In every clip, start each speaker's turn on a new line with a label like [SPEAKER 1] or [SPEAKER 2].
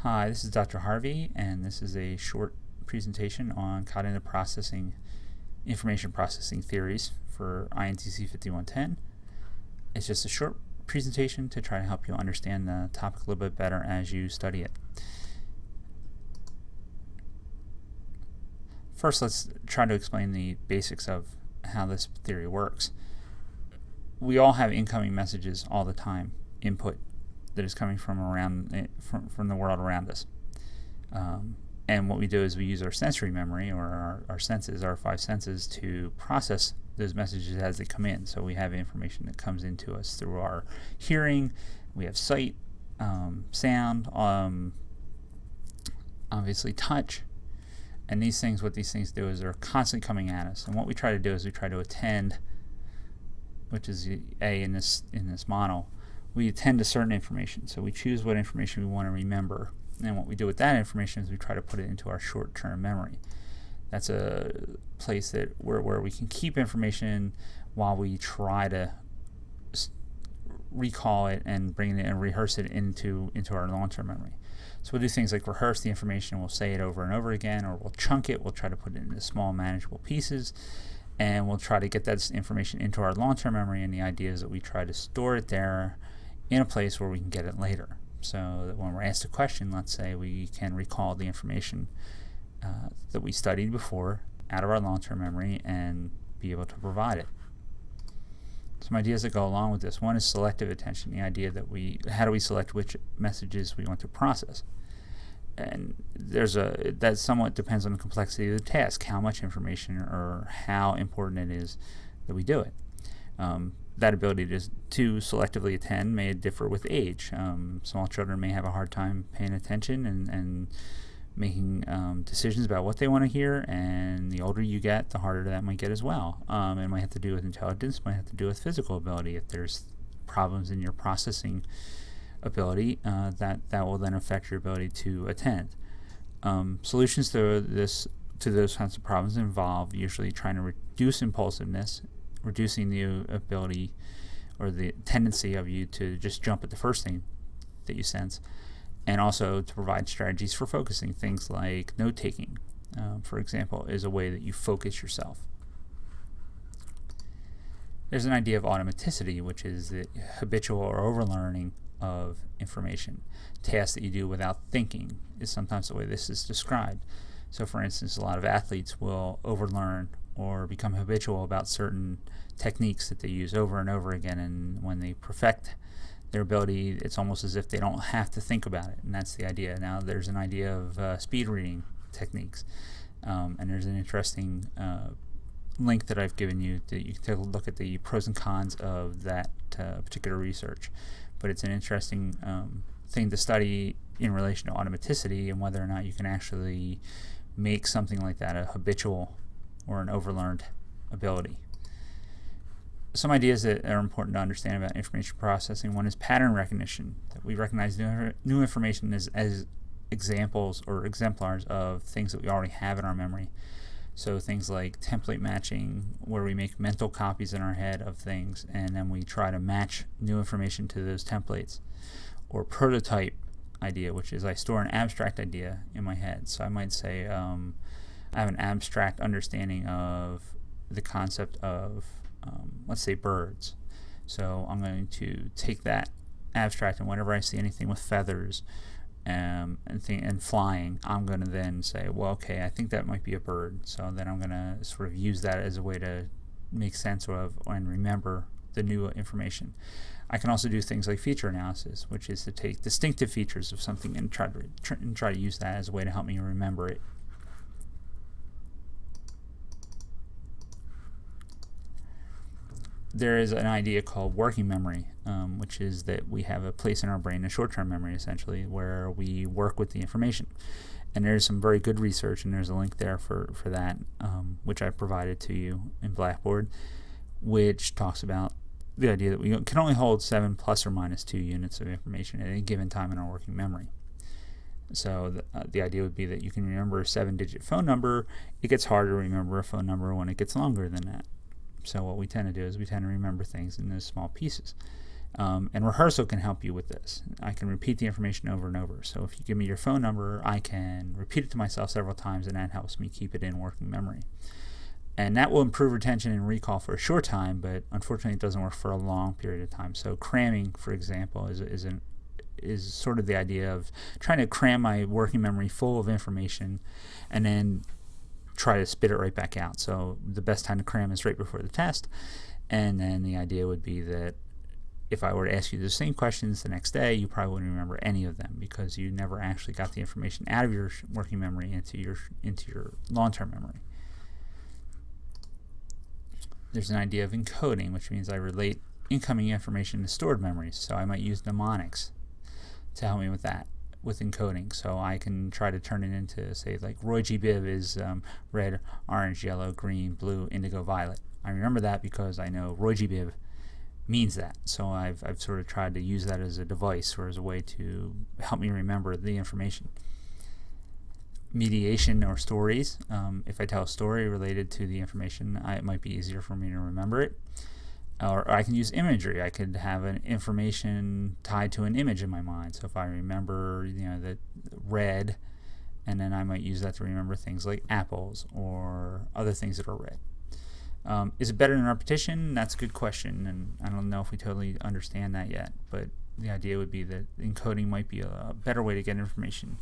[SPEAKER 1] Hi, this is Dr. Harvey, and this is a short presentation on cognitive processing, information processing theories for INTC 5110. It's just a short presentation to try to help you understand the topic a little bit better as you study it. First, let's try to explain the basics of how this theory works. We all have incoming messages all the time, input that is coming from the world around us. And what we do is we use our sensory memory, or our senses, our five senses, to process those messages as they come in. So we have information that comes into us through our hearing, we have sight, sound, obviously touch, and these things, what these things do is they're constantly coming at us. And what we try to do is we try to attend, which is A in this model, we attend to certain information. So we choose what information we want to remember. And what we do with that information is we try to put it into our short-term memory. That's a place where we can keep information while we try to recall it and bring it and rehearse it into our long-term memory. So we'll do things like rehearse the information, we'll say it over and over again, or we'll chunk it, we'll try to put it into small manageable pieces, and we'll try to get that information into our long-term memory, and the idea is that we try to store it there in a place where we can get it later. So that when we're asked a question, let's say, we can recall the information that we studied before out of our long-term memory and be able to provide it. Some ideas that go along with this. One is selective attention, the idea that how do we select which messages we want to process? And that somewhat depends on the complexity of the task, how much information or how important it is that we do it. That ability to selectively attend may differ with age. Small children may have a hard time paying attention and making decisions about what they want to hear, and the older you get, the harder that might get as well. It might have to do with intelligence, might have to do with physical ability. If there's problems in your processing ability, that will then affect your ability to attend. Solutions to those kinds of problems involve usually trying to reduce impulsiveness, reducing the ability or the tendency of you to just jump at the first thing that you sense, and also to provide strategies for focusing. Things like note-taking, for example, is a way that you focus yourself. There's an idea of automaticity, which is the habitual or overlearning of information. Tasks that you do without thinking is sometimes the way this is described. So for instance, a lot of athletes will overlearn or become habitual about certain techniques that they use over and over again, and when they perfect their ability, it's almost as if they don't have to think about it, and that's the idea. Now there's an idea of speed reading techniques, and there's an interesting link that I've given you that you can take a look at the pros and cons of that particular research. But it's an interesting thing to study in relation to automaticity and whether or not you can actually make something like that a habitual or an overlearned ability. Some ideas that are important to understand about information processing. One is pattern recognition, that we recognize new information as examples or exemplars of things that we already have in our memory. So things like template matching, where we make mental copies in our head of things and then we try to match new information to those templates. Or prototype idea, which is I store an abstract idea in my head. So I might say I have an abstract understanding of the concept of, let's say, birds. So I'm going to take that abstract, and whenever I see anything with feathers and flying, I'm going to then say, well, okay, I think that might be a bird. So then I'm going to sort of use that as a way to make sense of and remember the new information. I can also do things like feature analysis, which is to take distinctive features of something and try to use that as a way to help me remember it. There is an idea called working memory, which is that we have a place in our brain, a short-term memory essentially, where we work with the information. And there's some very good research, and there's a link there for that, which I provided to you in Blackboard, which talks about the idea that we can only hold 7 plus or minus 2 units of information at any given time in our working memory. So the idea would be that you can remember a 7-digit phone number. It gets harder to remember a phone number when it gets longer than that. So what we tend to do is we tend to remember things in those small pieces. And rehearsal can help you with this. I can repeat the information over and over. So if you give me your phone number, I can repeat it to myself several times, and that helps me keep it in working memory. And that will improve retention and recall for a short time, but unfortunately it doesn't work for a long period of time. So cramming, for example, is sort of the idea of trying to cram my working memory full of information and then try to spit it right back out. So the best time to cram is right before the test. And then the idea would be that if I were to ask you the same questions the next day, you probably wouldn't remember any of them because you never actually got the information out of your working memory into your long-term memory. There's an idea of encoding, which means I relate incoming information to stored memories. So I might use mnemonics to help me with that, with encoding. So I can try to turn it into, say, like Roy G. Biv is red, orange, yellow, green, blue, indigo, violet. I remember that because I know Roy G. Biv means that. So I've sort of tried to use that as a device or as a way to help me remember the information. Mediation or stories. If I tell a story related to the information, it might be easier for me to remember it. Or I can use imagery. I could have an information tied to an image in my mind. So if I remember, the red, and then I might use that to remember things like apples or other things that are red. Is it better than repetition? That's a good question, and I don't know if we totally understand that yet. But the idea would be that encoding might be a better way to get information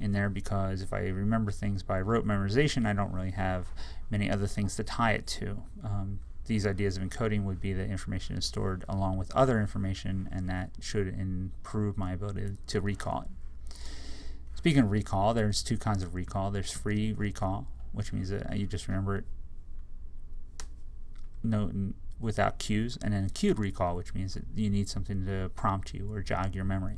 [SPEAKER 1] in there, because if I remember things by rote memorization, I don't really have many other things to tie it to. These ideas of encoding would be that information is stored along with other information, and that should improve my ability to recall it. Speaking of recall, there's two kinds of recall. There's free recall, which means that you just remember it without cues, and then cued recall, which means that you need something to prompt you or jog your memory.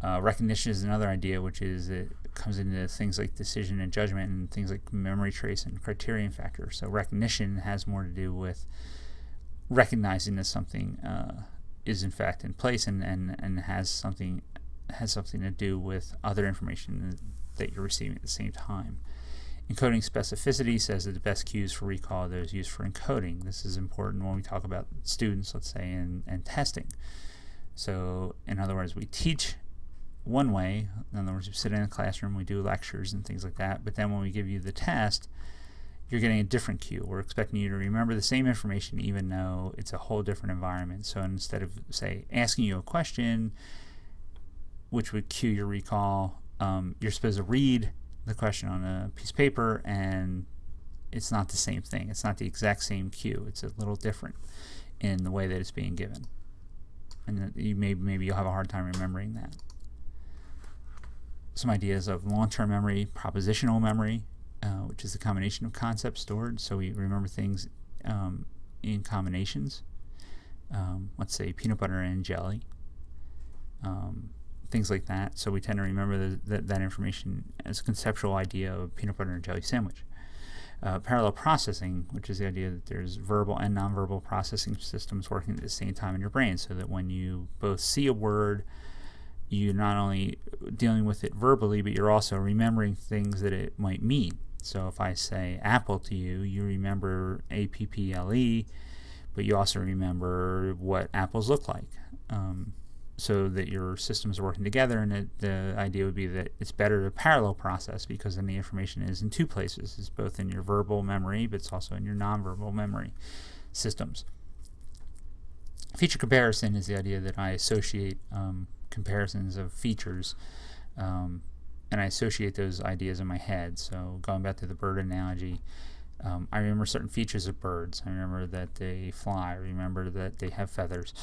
[SPEAKER 1] Recognition is another idea, which is it comes into things like decision and judgment and things like memory trace and criterion factor. So recognition has more to do with recognizing that something is in fact in place and has something to do with other information that you're receiving at the same time. Encoding specificity says that the best cues for recall are those used for encoding. This is important when we talk about students, let's say, and testing. So in other words, we teach one way. In other words, we sit in a classroom, we do lectures and things like that, but then when we give you the test, you're getting a different cue. We're expecting you to remember the same information even though it's a whole different environment. So instead of, say, asking you a question which would cue your recall, you're supposed to read the question on a piece of paper, and it's not the same thing. It's not the exact same cue. It's a little different in the way that it's being given, and maybe you'll have a hard time remembering that. Some ideas of long-term memory, propositional memory, which is the combination of concepts stored. So we remember things in combinations. Let's say peanut butter and jelly, things like that. So we tend to remember that information as a conceptual idea of a peanut butter and jelly sandwich. Parallel processing, which is the idea that there's verbal and nonverbal processing systems working at the same time in your brain, so that when you both see a word, you're not only dealing with it verbally, but you're also remembering things that it might mean. So if I say apple to you, you remember APPLE, but you also remember what apples look like. So that your systems are working together, and the idea would be that it's better to parallel process, because then the information is in two places. It's both in your verbal memory, but it's also in your nonverbal memory systems. Feature comparison is the idea that I associate comparisons of features, and I associate those ideas in my head. So going back to the bird analogy, I remember certain features of birds. I remember that they fly. I remember that they have feathers.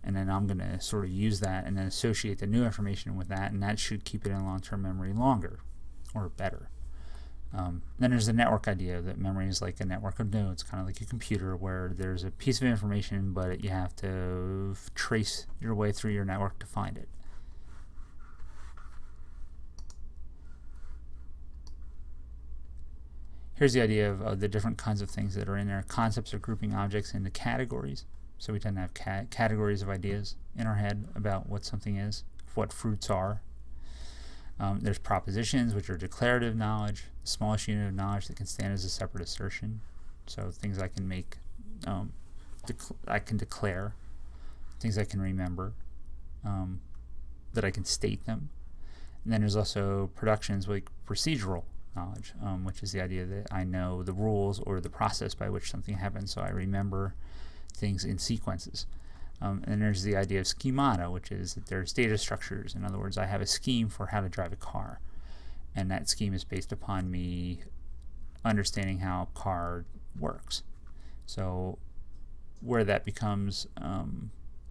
[SPEAKER 1] And then I'm going to sort of use that and then associate the new information with that, and that should keep it in long-term memory longer or better. Then there's the network idea that memory is like a network of nodes, kind of like a computer, where there's a piece of information, but you have to trace your way through your network to find it. Here's the idea of the different kinds of things that are in there. Concepts are grouping objects into categories. So we tend to have categories of ideas in our head about what something is, what fruits are. There's propositions, which are declarative knowledge, the smallest unit of knowledge that can stand as a separate assertion. So things I can make, I can declare. things I can remember, that I can state them. And then there's also productions like procedural knowledge, which is the idea that I know the rules or the process by which something happens, so I remember things in sequences. And there's the idea of schemata, which is that there's data structures. In other words, I have a scheme for how to drive a car, and that scheme is based upon me understanding how a car works. So where that becomes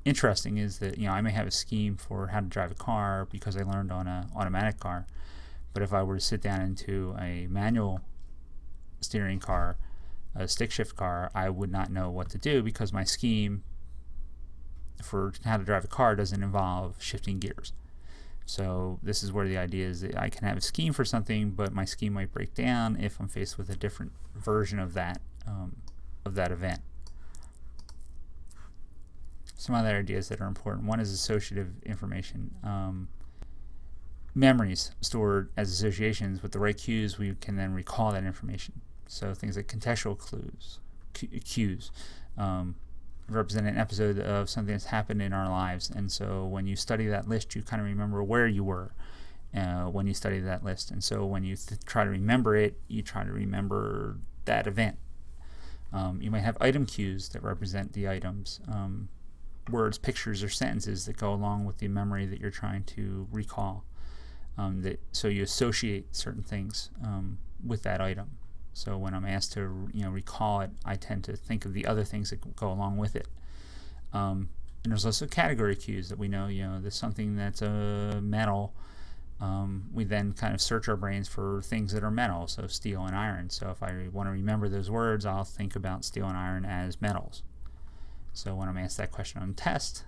[SPEAKER 1] interesting is that, you know, I may have a scheme for how to drive a car because I learned on an automatic car, but if I were to sit down into a manual steering car, a stick shift car, I would not know what to do because my scheme for how to drive a car doesn't involve shifting gears. So this is where the idea is that I can have a scheme for something, but my scheme might break down if I'm faced with a different version of that event. Some other ideas that are important. One is associative information. Memories stored as associations with the right cues, we can then recall that information. So things like contextual cues represent an episode of something that's happened in our lives, and so when you study that list, you kind of remember where you were when you study that list, and so when you try to remember it, you try to remember that event. You might have item cues that represent the items, words, pictures, or sentences that go along with the memory that you're trying to recall. So you associate certain things with that item. So when I'm asked to recall it, I tend to think of the other things that go along with it. And there's also category cues that we know, there's something that's a metal. We then kind of search our brains for things that are metal, so steel and iron. So if I want to remember those words, I'll think about steel and iron as metals. So when I'm asked that question on test,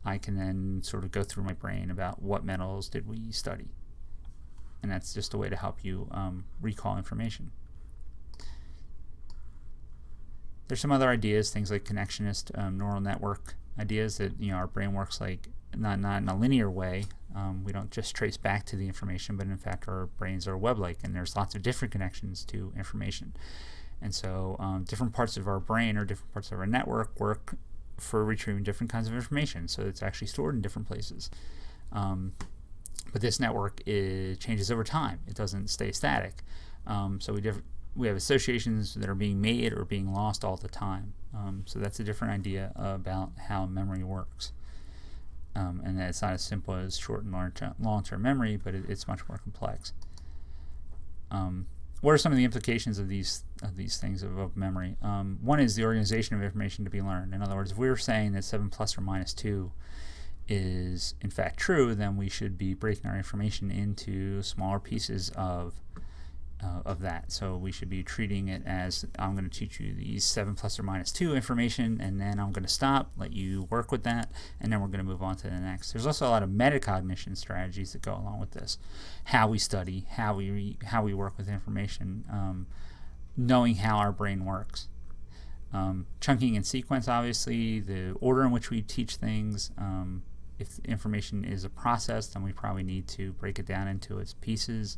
[SPEAKER 1] I can then sort of go through my brain about what metals did we study. And that's just a way to help you recall information. There's some other ideas, things like connectionist neural network ideas that our brain works like not in a linear way. We don't just trace back to the information, but in fact our brains are web-like, and there's lots of different connections to information. And so different parts of our brain or different parts of our network work for retrieving different kinds of information. So it's actually stored in different places. But this network changes over time. It doesn't stay static. So we have associations that are being made or being lost all the time. So that's a different idea about how memory works. And that it's not as simple as short and long-term memory, but it's much more complex. What are some of the implications of these things of memory? One is the organization of information to be learned. In other words, if we were saying that 7 plus or minus 2 is in fact true, then we should be breaking our information into smaller pieces of that. So we should be treating it as, I'm going to teach you these 7 plus or minus 2 information, and then I'm going to stop, let you work with that, and then we're going to move on to the next. There's also a lot of metacognition strategies that go along with this. How we study, how we work with information, knowing how our brain works. Chunking and sequence, obviously, the order in which we teach things. If information is a process, then we probably need to break it down into its pieces.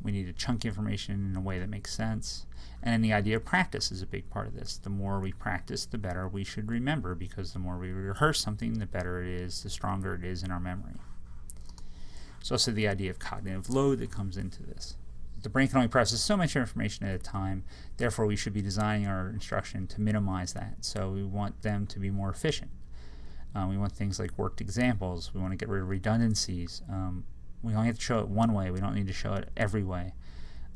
[SPEAKER 1] We need to chunk information in a way that makes sense. And then the idea of practice is a big part of this. The more we practice, the better we should remember, because the more we rehearse something, the better it is, the stronger it is in our memory. There's also the idea of cognitive load that comes into this. The brain can only process so much information at a time, therefore we should be designing our instruction to minimize that. So we want them to be more efficient. We want things like worked examples. We want to get rid of redundancies. We only have to show it one way. We don't need to show it every way.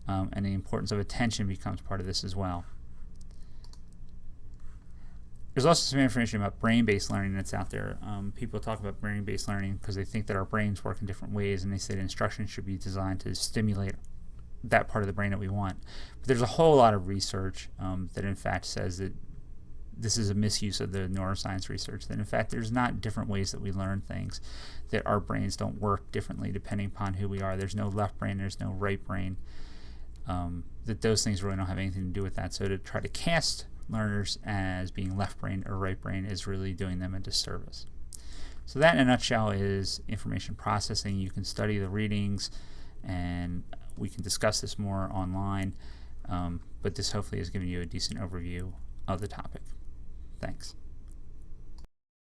[SPEAKER 1] And the importance of attention becomes part of this as well. There's also some information about brain-based learning that's out there. People talk about brain-based learning because they think that our brains work in different ways, and they say that instruction should be designed to stimulate that part of the brain that we want. But there's a whole lot of research that in fact says that this is a misuse of the neuroscience research, that in fact there's not different ways that we learn things, that our brains don't work differently depending upon who we are. There's no left brain, there's no right brain, that those things really don't have anything to do with that. So to try to cast learners as being left brain or right brain is really doing them a disservice. So that in a nutshell is information processing. You can study the readings, and we can discuss this more online, but this hopefully has given you a decent overview of the topic. Thanks.